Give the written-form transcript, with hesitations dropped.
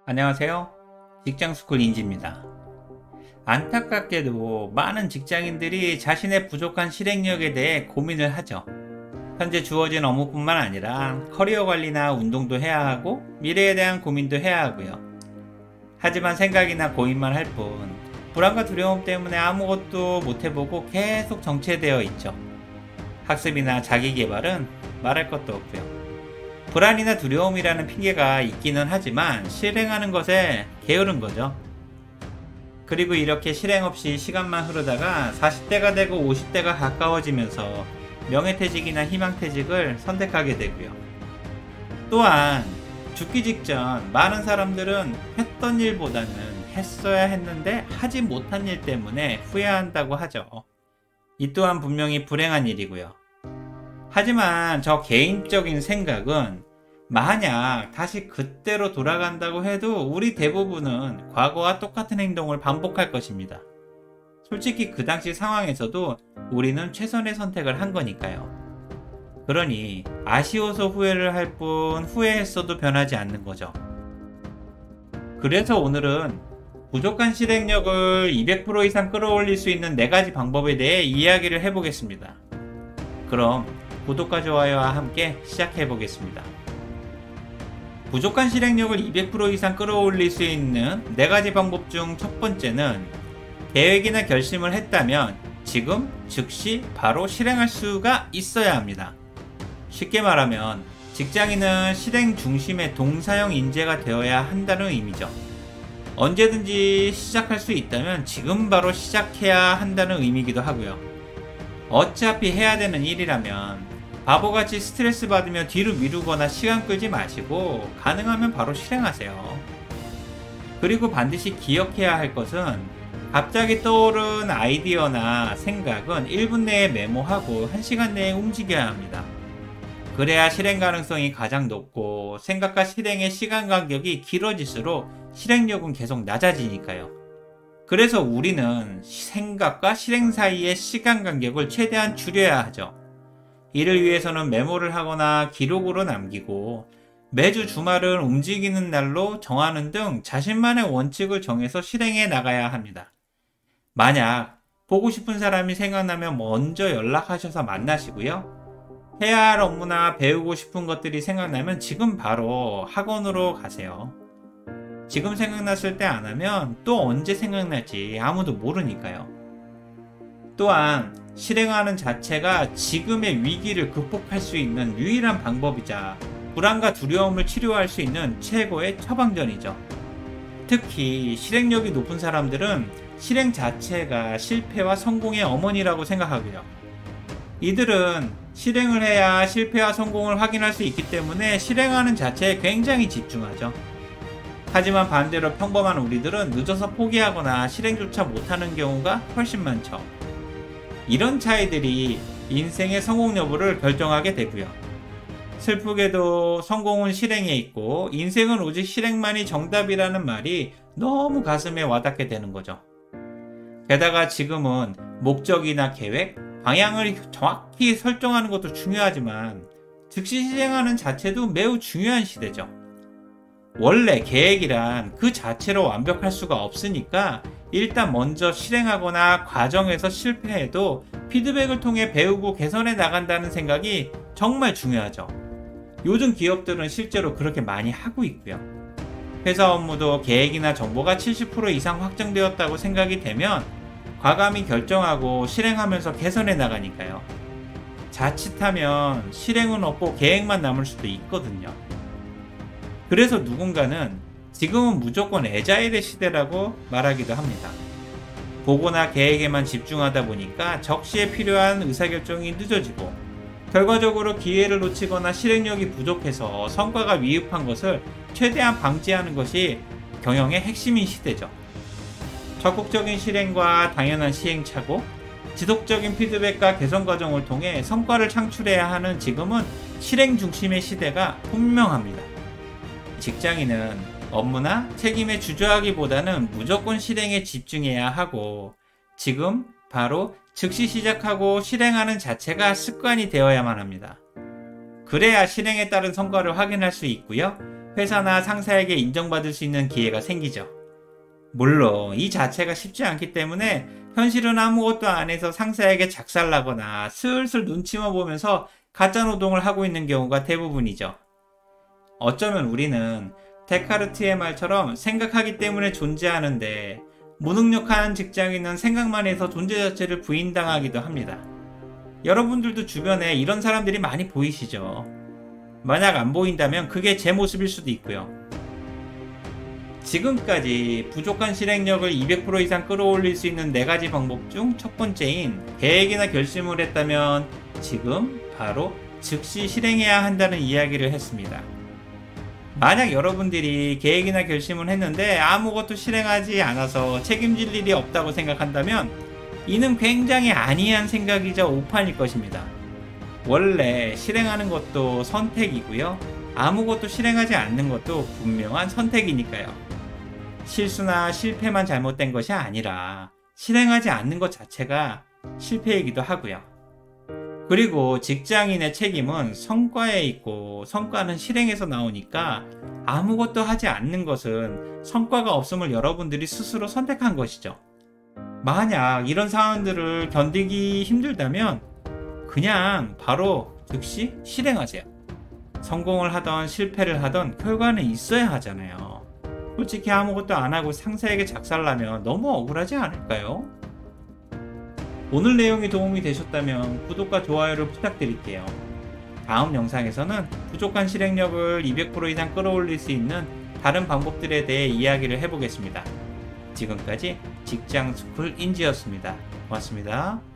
안녕하세요. 직장스쿨 인지입니다. 안타깝게도 많은 직장인들이 자신의 부족한 실행력에 대해 고민을 하죠. 현재 주어진 업무뿐만 아니라 커리어 관리나 운동도 해야 하고 미래에 대한 고민도 해야 하고요. 하지만 생각이나 고민만 할 뿐 불안과 두려움 때문에 아무것도 못해보고 계속 정체되어 있죠. 학습이나 자기계발은 말할 것도 없고요. 불안이나 두려움이라는 핑계가 있기는 하지만 실행하는 것에 게으른 거죠. 그리고 이렇게 실행 없이 시간만 흐르다가 40대가 되고 50대가 가까워지면서 명예퇴직이나 희망퇴직을 선택하게 되고요. 또한 죽기 직전 많은 사람들은 했던 일보다는 했어야 했는데 하지 못한 일 때문에 후회한다고 하죠. 이 또한 분명히 불행한 일이고요. 하지만 저 개인적인 생각은 만약 다시 그때로 돌아간다고 해도 우리 대부분은 과거와 똑같은 행동을 반복할 것입니다. 솔직히 그 당시 상황에서도 우리는 최선의 선택을 한 거니까요. 그러니 아쉬워서 후회를 할 뿐 후회했어도 변하지 않는 거죠. 그래서 오늘은 부족한 실행력을 200% 이상 끌어올릴 수 있는 4가지 방법에 대해 이야기를 해보겠습니다. 그럼 구독과 좋아요와 함께 시작해 보겠습니다. 부족한 실행력을 200% 이상 끌어올릴 수 있는 4가지 방법 중 첫 번째는 계획이나 결심을 했다면 지금 즉시 바로 실행할 수가 있어야 합니다. 쉽게 말하면 직장인은 실행 중심의 동사형 인재가 되어야 한다는 의미죠. 언제든지 시작할 수 있다면 지금 바로 시작해야 한다는 의미이기도 하고요. 어차피 해야 되는 일이라면 바보같이 스트레스 받으며 뒤로 미루거나 시간 끌지 마시고 가능하면 바로 실행하세요. 그리고 반드시 기억해야 할 것은 갑자기 떠오른 아이디어나 생각은 1분 내에 메모하고 1시간 내에 움직여야 합니다. 그래야 실행 가능성이 가장 높고 생각과 실행의 시간 간격이 길어질수록 실행력은 계속 낮아지니까요. 그래서 우리는 생각과 실행 사이의 시간 간격을 최대한 줄여야 하죠. 이를 위해서는 메모를 하거나 기록으로 남기고 매주 주말은 움직이는 날로 정하는 등 자신만의 원칙을 정해서 실행해 나가야 합니다. 만약 보고 싶은 사람이 생각나면 먼저 연락하셔서 만나시고요. 해야 할 업무나 배우고 싶은 것들이 생각나면 지금 바로 학원으로 가세요. 지금 생각났을 때 안 하면 또 언제 생각날지 아무도 모르니까요. 또한 실행하는 자체가 지금의 위기를 극복할 수 있는 유일한 방법이자 불안과 두려움을 치료할 수 있는 최고의 처방전이죠. 특히 실행력이 높은 사람들은 실행 자체가 실패와 성공의 어머니라고 생각하고요. 이들은 실행을 해야 실패와 성공을 확인할 수 있기 때문에 실행하는 자체에 굉장히 집중하죠. 하지만 반대로 평범한 우리들은 늦어서 포기하거나 실행조차 못하는 경우가 훨씬 많죠. 이런 차이들이 인생의 성공 여부를 결정하게 되고요. 슬프게도 성공은 실행에 있고 인생은 오직 실행만이 정답이라는 말이 너무 가슴에 와닿게 되는 거죠. 게다가 지금은 목적이나 계획, 방향을 정확히 설정하는 것도 중요하지만 즉시 실행하는 자체도 매우 중요한 시대죠. 원래 계획이란 그 자체로 완벽할 수가 없으니까 일단 먼저 실행하거나 과정에서 실패해도 피드백을 통해 배우고 개선해 나간다는 생각이 정말 중요하죠. 요즘 기업들은 실제로 그렇게 많이 하고 있고요. 회사 업무도 계획이나 정보가 70% 이상 확정되었다고 생각이 되면 과감히 결정하고 실행하면서 개선해 나가니까요. 자칫하면 실행은 없고 계획만 남을 수도 있거든요. 그래서 누군가는 지금은 무조건 애자일의 시대라고 말하기도 합니다. 보고나 계획에만 집중하다 보니까 적시에 필요한 의사결정이 늦어지고 결과적으로 기회를 놓치거나 실행력이 부족해서 성과가 미흡한 것을 최대한 방지하는 것이 경영의 핵심인 시대죠. 적극적인 실행과 당연한 시행착오, 지속적인 피드백과 개선 과정을 통해 성과를 창출해야 하는 지금은 실행 중심의 시대가 분명합니다. 직장인은 업무나 책임에 주저하기보다는 무조건 실행에 집중해야 하고 지금 바로 즉시 시작하고 실행하는 자체가 습관이 되어야만 합니다. 그래야 실행에 따른 성과를 확인할 수 있고요. 회사나 상사에게 인정받을 수 있는 기회가 생기죠. 물론 이 자체가 쉽지 않기 때문에 현실은 아무것도 안 해서 상사에게 작살나거나 슬슬 눈치만 보면서 가짜노동을 하고 있는 경우가 대부분이죠. 어쩌면 우리는 데카르트의 말처럼 생각하기 때문에 존재하는데 무능력한 직장인은 생각만 해서 존재 자체를 부인당하기도 합니다. 여러분들도 주변에 이런 사람들이 많이 보이시죠? 만약 안 보인다면 그게 제 모습일 수도 있고요. 지금까지 부족한 실행력을 200% 이상 끌어올릴 수 있는 4가지 방법 중 첫 번째인 계획이나 결심을 했다면 지금 바로 즉시 실행해야 한다는 이야기를 했습니다. 만약 여러분들이 계획이나 결심을 했는데 아무것도 실행하지 않아서 책임질 일이 없다고 생각한다면 이는 굉장히 안이한 생각이자 오판일 것입니다. 원래 실행하는 것도 선택이고요. 아무것도 실행하지 않는 것도 분명한 선택이니까요. 실수나 실패만 잘못된 것이 아니라 실행하지 않는 것 자체가 실패이기도 하고요. 그리고 직장인의 책임은 성과에 있고 성과는 실행에서 나오니까 아무것도 하지 않는 것은 성과가 없음을 여러분들이 스스로 선택한 것이죠. 만약 이런 상황들을 견디기 힘들다면 그냥 바로 즉시 실행하세요. 성공을 하던 실패를 하던 결과는 있어야 하잖아요. 솔직히 아무것도 안 하고 상사에게 작살나면 너무 억울하지 않을까요? 오늘 내용이 도움이 되셨다면 구독과 좋아요를 부탁드릴게요. 다음 영상에서는 부족한 실행력을 200% 이상 끌어올릴 수 있는 다른 방법들에 대해 이야기를 해보겠습니다. 지금까지 직장스쿨 인지였습니다. 고맙습니다.